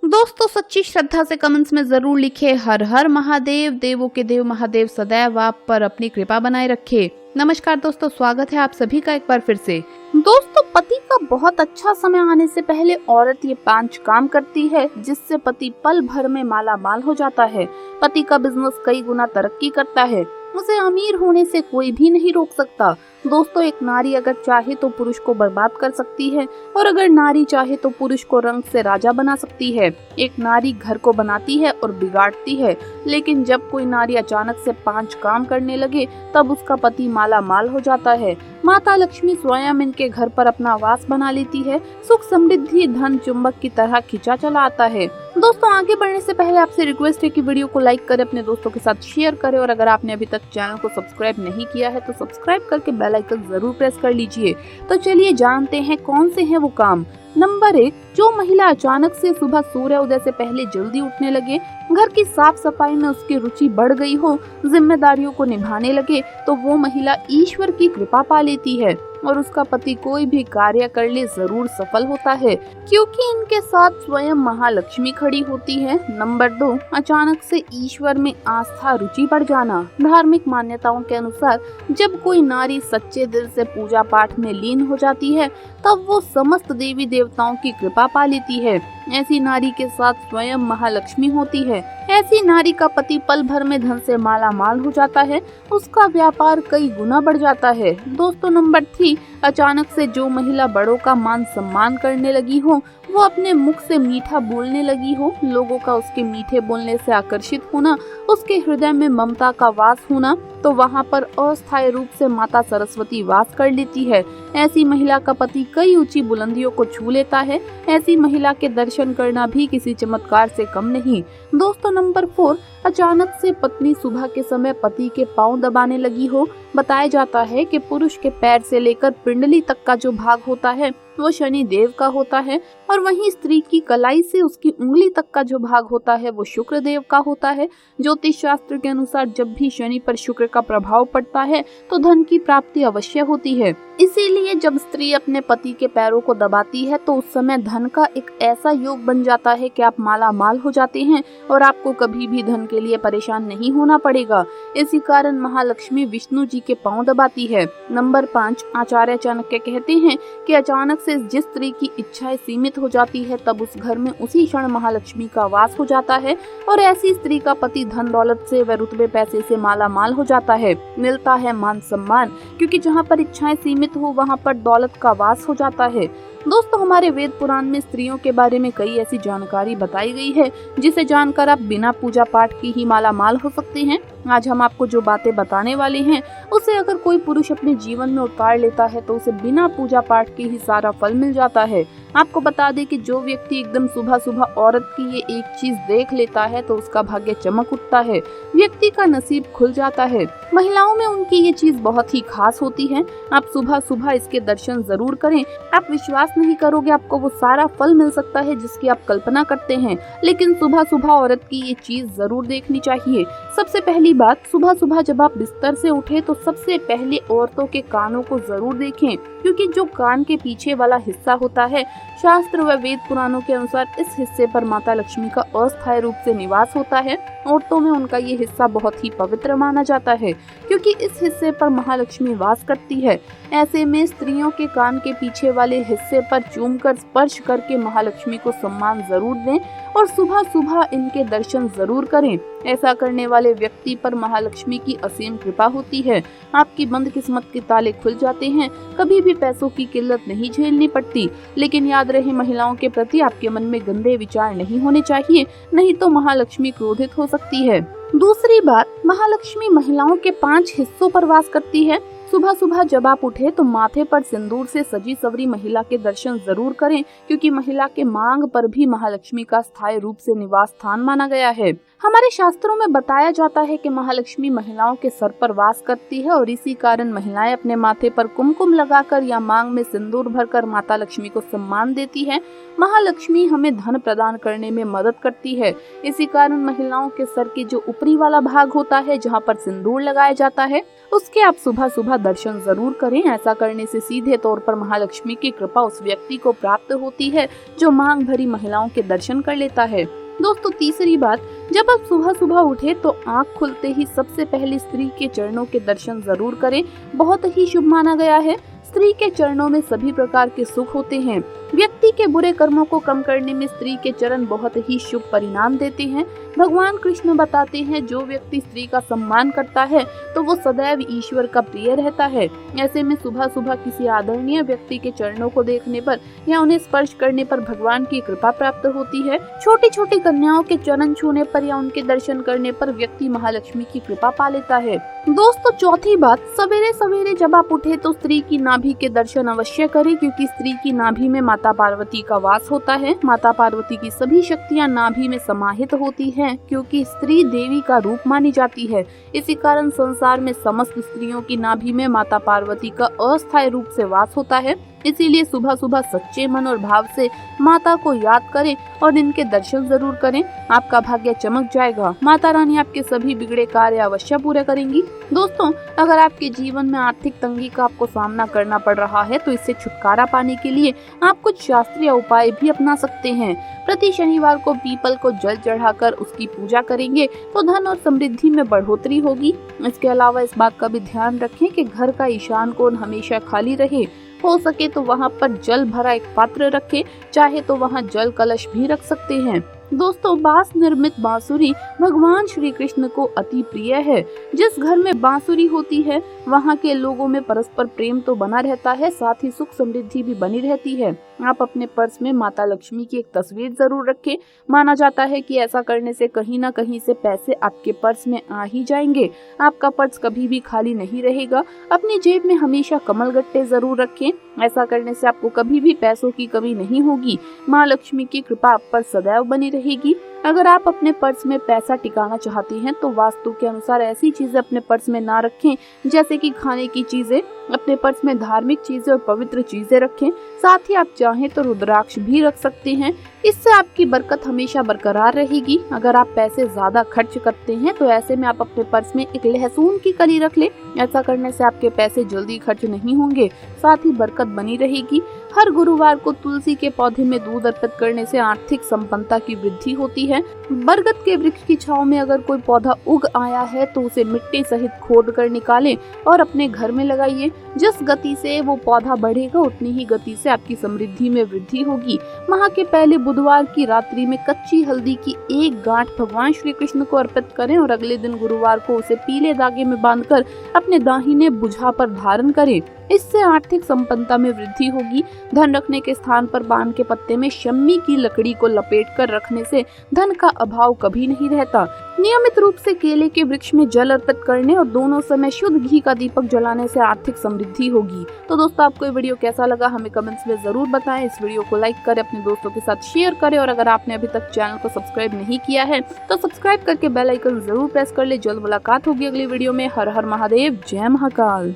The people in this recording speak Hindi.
दोस्तों, सच्ची श्रद्धा से कमेंट्स में जरूर लिखे हर हर महादेव, देवों के देव महादेव सदैव आप पर अपनी कृपा बनाए रखे। नमस्कार दोस्तों, स्वागत है आप सभी का एक बार फिर से। दोस्तों, पति का बहुत अच्छा समय आने से पहले औरत ये 5 काम करती है जिससे पति पल भर में माला माल हो जाता है। पति का बिजनेस कई गुना तरक्की करता है, उसे अमीर होने से कोई भी नहीं रोक सकता। दोस्तों, एक नारी अगर चाहे तो पुरुष को बर्बाद कर सकती है और अगर नारी चाहे तो पुरुष को रंग से राजा बना सकती है। एक नारी घर को बनाती है और बिगाड़ती है, लेकिन जब कोई नारी अचानक से 5 काम करने लगे तब उसका पति माला माल हो जाता है। माता लक्ष्मी स्वयं इनके घर पर अपना वास बना लेती है। सुख समृद्धि धन चुंबक की तरह खींचा चला आता है। दोस्तों, आगे बढ़ने से पहले आपसे रिक्वेस्ट है कि वीडियो को लाइक करें, अपने दोस्तों के साथ शेयर करें और अगर आपने अभी तक चैनल को सब्सक्राइब नहीं किया है तो सब्सक्राइब करके बेल आइकन जरूर प्रेस कर लीजिए। तो चलिए जानते हैं कौन से हैं वो काम। नंबर 1, जो महिला अचानक से सुबह सूर्य उदय से पहले जल्दी उठने लगे, घर की साफ सफाई में उसकी रुचि बढ़ गई हो, जिम्मेदारियों को निभाने लगे, तो वो महिला ईश्वर की कृपा पा लेती है और उसका पति कोई भी कार्य कर ले जरूर सफल होता है, क्योंकि इनके साथ स्वयं महालक्ष्मी खड़ी होती है। नंबर 2, अचानक से ईश्वर में आस्था रुचि बढ़ जाना। धार्मिक मान्यताओं के अनुसार जब कोई नारी सच्चे दिल से पूजा पाठ में लीन हो जाती है तब वो समस्त देवी देवताओं की कृपा पा लेती है। ऐसी नारी के साथ स्वयं महालक्ष्मी होती है। ऐसी नारी का पति पल भर में धन से माला माल हो जाता है, उसका व्यापार कई गुना बढ़ जाता है। दोस्तों, नंबर 3, अचानक से जो महिला बड़ों का मान सम्मान करने लगी हो, वो अपने मुख से मीठा बोलने लगी हो, लोगों का उसके मीठे बोलने से आकर्षित होना, उसके हृदय में ममता का वास होना, तो वहाँ पर अस्थायी रूप से माता सरस्वती वास कर लेती है। ऐसी महिला का पति कई ऊंची बुलंदियों को छू लेता है। ऐसी महिला के दर्शन करना भी किसी चमत्कार से कम नहीं। दोस्तों, नंबर 4, अचानक से पत्नी सुबह के समय पति के पांव दबाने लगी हो। बताया जाता है कि पुरुष के पैर से लेकर पिंडली तक का जो भाग होता है वो शनि देव का होता है और वहीं स्त्री की कलाई से उसकी उंगली तक का जो भाग होता है वो शुक्र देव का होता है। ज्योतिष शास्त्र के अनुसार जब भी शनि पर शुक्र का प्रभाव पड़ता है तो धन की प्राप्ति अवश्य होती है। इसीलिए जब स्त्री अपने पति के पैरों को दबाती है तो उस समय धन का एक ऐसा योग बन जाता है कि आप माला माल हो जाते हैं और आपको कभी भी धन के लिए परेशान नहीं होना पड़ेगा। इसी कारण महालक्ष्मी विष्णु जी के पांव दबाती है। नंबर 5, आचार्य चाणक्य कहते हैं कि अचानक से जिस स्त्री की इच्छाएं सीमित हो जाती है तब उस घर में उसी क्षण महालक्ष्मी का वास हो जाता है और ऐसी स्त्री का पति धन दौलत से व रुतबे पैसे से माला माल हो जाता है। मिलता है मान सम्मान, क्योंकि जहाँ पर इच्छाएं सीमित हो वहाँ पर दौलत का वास हो जाता है। दोस्तों, हमारे वेद पुराण में स्त्रियों के बारे में कई ऐसी जानकारी बताई गई है जिसे जानकर आप बिना पूजा पाठ की ही माला माल हो सकते हैं। आज हम आपको जो बातें बताने वाले हैं उसे अगर कोई पुरुष अपने जीवन में उतार लेता है तो उसे बिना पूजा पाठ के ही सारा फल मिल जाता है। आपको बता दें कि जो व्यक्ति एकदम सुबह सुबह औरत की ये एक चीज देख लेता है तो उसका भाग्य चमक उठता है, व्यक्ति का नसीब खुल जाता है। महिलाओं में उनकी ये चीज बहुत ही खास होती है। आप सुबह सुबह इसके दर्शन जरूर करें। आप विश्वास नहीं करोगे, आपको वो सारा फल मिल सकता है जिसकी आप कल्पना करते हैं, लेकिन सुबह सुबह औरत की ये चीज जरूर देखनी चाहिए। सबसे पहली बात, सुबह सुबह जब आप बिस्तर से उठे तो सबसे पहले औरतों के कानों को जरूर देखें, क्योंकि जो कान के पीछे वाला हिस्सा होता है, शास्त्र व वेद पुराणों के अनुसार इस हिस्से पर माता लक्ष्मी का अस्थायी रूप से निवास होता है। औरतों में उनका ये हिस्सा बहुत ही पवित्र माना जाता है, क्योंकि इस हिस्से पर महालक्ष्मी वास करती है। ऐसे में स्त्रियों के कान के पीछे वाले हिस्से पर चूमकर स्पर्श करके महालक्ष्मी को सम्मान जरूर दें और सुबह सुबह इनके दर्शन जरूर करें। ऐसा करने वाले व्यक्ति पर महालक्ष्मी की असीम कृपा होती है। आपकी बंद किस्मत के ताले खुल जाते हैं। कभी भी पैसों की किल्लत नहीं झेलनी पड़ती। लेकिन याद रहे, महिलाओं के प्रति आपके मन में गंदे विचार नहीं होने चाहिए, नहीं तो महालक्ष्मी क्रोधित हो सकती है। दूसरी बात, महालक्ष्मी महिलाओं के 5 हिस्सों पर वास करती है। सुबह सुबह जब आप उठे तो माथे पर सिंदूर से सजी सवरी महिला के दर्शन जरूर करें, क्योंकि महिला के मांग पर भी महालक्ष्मी का स्थायी रूप से निवास स्थान माना गया है। हमारे शास्त्रों में बताया जाता है कि महालक्ष्मी महिलाओं के सर पर वास करती है और इसी कारण महिलाएं अपने माथे पर कुमकुम लगाकर या मांग में सिंदूर भरकर माता लक्ष्मी को सम्मान देती है। महालक्ष्मी हमें धन प्रदान करने में मदद करती है। इसी कारण महिलाओं के सर के जो ऊपरी वाला भाग होता है, जहाँ पर सिंदूर लगाया जाता है, उसके आप सुबह सुबह दर्शन जरूर करें। ऐसा करने से सीधे तौर पर महालक्ष्मी की कृपा उस व्यक्ति को प्राप्त होती है जो मांग भरी महिलाओं के दर्शन कर लेता है। दोस्तों, तीसरी बात, जब आप सुबह सुबह उठे तो आँख खुलते ही सबसे पहले स्त्री के चरणों के दर्शन जरूर करें। बहुत ही शुभ माना गया है। स्त्री के चरणों में सभी प्रकार के सुख होते हैं। व्यक्ति के बुरे कर्मों को कम करने में स्त्री के चरण बहुत ही शुभ परिणाम देते हैं। भगवान कृष्ण बताते हैं, जो व्यक्ति स्त्री का सम्मान करता है तो वो सदैव ईश्वर का प्रिय रहता है। ऐसे में सुबह सुबह किसी आदरणीय व्यक्ति के चरणों को देखने पर या उन्हें स्पर्श करने पर भगवान की कृपा प्राप्त होती है। छोटी छोटी कन्याओं के चरण छूने पर या उनके दर्शन करने पर व्यक्ति महालक्ष्मी की कृपा पा लेता है। दोस्तों, चौथी बात, सवेरे सवेरे जब आप उठे तो स्त्री की नाभि के दर्शन अवश्य करें, क्योंकि स्त्री की नाभि में माता पार्वती का वास होता है। माता पार्वती की सभी शक्तियां नाभि में समाहित होती हैं, क्योंकि स्त्री देवी का रूप मानी जाती है। इसी कारण संसार में समस्त स्त्रियों की नाभि में माता पार्वती का अस्थायी रूप से वास होता है। इसीलिए सुबह सुबह सच्चे मन और भाव से माता को याद करें और इनके दर्शन जरूर करें। आपका भाग्य चमक जाएगा। माता रानी आपके सभी बिगड़े कार्य अवश्य पूरे करेंगी। दोस्तों, अगर आपके जीवन में आर्थिक तंगी का आपको सामना करना पड़ रहा है तो इससे छुटकारा पाने के लिए आप कुछ शास्त्रीय उपाय भी अपना सकते हैं। प्रति शनिवार को पीपल को जल चढ़ाकर उसकी पूजा करेंगे तो धन और समृद्धि में बढ़ोतरी होगी। इसके अलावा इस बात का भी ध्यान रखें कि घर का ईशान कोण हमेशा खाली रहे। हो सके तो वहाँ पर जल भरा एक पात्र रखें, चाहे तो वहाँ जल कलश भी रख सकते हैं। दोस्तों, बांस निर्मित बांसुरी भगवान श्री कृष्ण को अति प्रिय है। जिस घर में बांसुरी होती है वहाँ के लोगों में परस्पर प्रेम तो बना रहता है, साथ ही सुख समृद्धि भी बनी रहती है। आप अपने पर्स में माता लक्ष्मी की एक तस्वीर जरूर रखें। माना जाता है कि ऐसा करने से कहीं न कहीं से पैसे आपके पर्स में आ ही जाएंगे। आपका पर्स कभी भी खाली नहीं रहेगा। अपनी जेब में हमेशा कमल गट्टे जरूर रखें। ऐसा करने से आपको कभी भी पैसों की कमी नहीं होगी। माँ लक्ष्मी की कृपा आप पर सदैव बनी रहेगी। अगर आप अपने पर्स में पैसा टिकाना चाहती हैं तो वास्तु के अनुसार ऐसी चीजें अपने पर्स में ना रखें, जैसे कि खाने की चीजें। अपने पर्स में धार्मिक चीजें और पवित्र चीजें रखें। साथ ही आप चाहें तो रुद्राक्ष भी रख सकते हैं। इससे आपकी बरकत हमेशा बरकरार रहेगी। अगर आप पैसे ज्यादा खर्च करते हैं तो ऐसे में आप अपने पर्स में एक लहसुन की कली रख लें। ऐसा करने से आपके पैसे जल्दी खर्च नहीं होंगे, साथ ही बरकत बनी रहेगी। हर गुरुवार को तुलसी के पौधे में दूध अर्पित करने से आर्थिक संपन्नता की वृद्धि होती है। बरगद के वृक्ष की छांव में अगर कोई पौधा उग आया है तो उसे मिट्टी सहित खोद कर निकालें और अपने घर में लगाइए। जिस गति से वो पौधा बढ़ेगा उतनी ही गति से आपकी समृद्धि में वृद्धि होगी। माह के पहले बुधवार की रात्रि में कच्ची हल्दी की एक गांठ भगवान श्री कृष्ण को अर्पित करें और अगले दिन गुरुवार को उसे पीले धागे में बांधकर अपने दाहिने भुजा पर धारण करें। इससे आर्थिक संपन्नता में वृद्धि होगी। धन रखने के स्थान पर पान के पत्ते में शम्मी की लकड़ी को लपेट कर रखने से धन का अभाव कभी नहीं रहता। नियमित रूप से केले के वृक्ष में जल अर्पित करने और दोनों समय शुद्ध घी का दीपक जलाने से आर्थिक समृद्धि होगी। तो दोस्तों, आपको ये वीडियो कैसा लगा हमें कमेंट्स में जरूर बताएं। इस वीडियो को लाइक करें, अपने दोस्तों के साथ शेयर करें और अगर आपने अभी तक चैनल को सब्सक्राइब नहीं किया है तो सब्सक्राइब करके बेल आइकन जरूर प्रेस कर ले। जल्द मुलाकात होगी अगली वीडियो में। हर हर महादेव, जय महाकाल।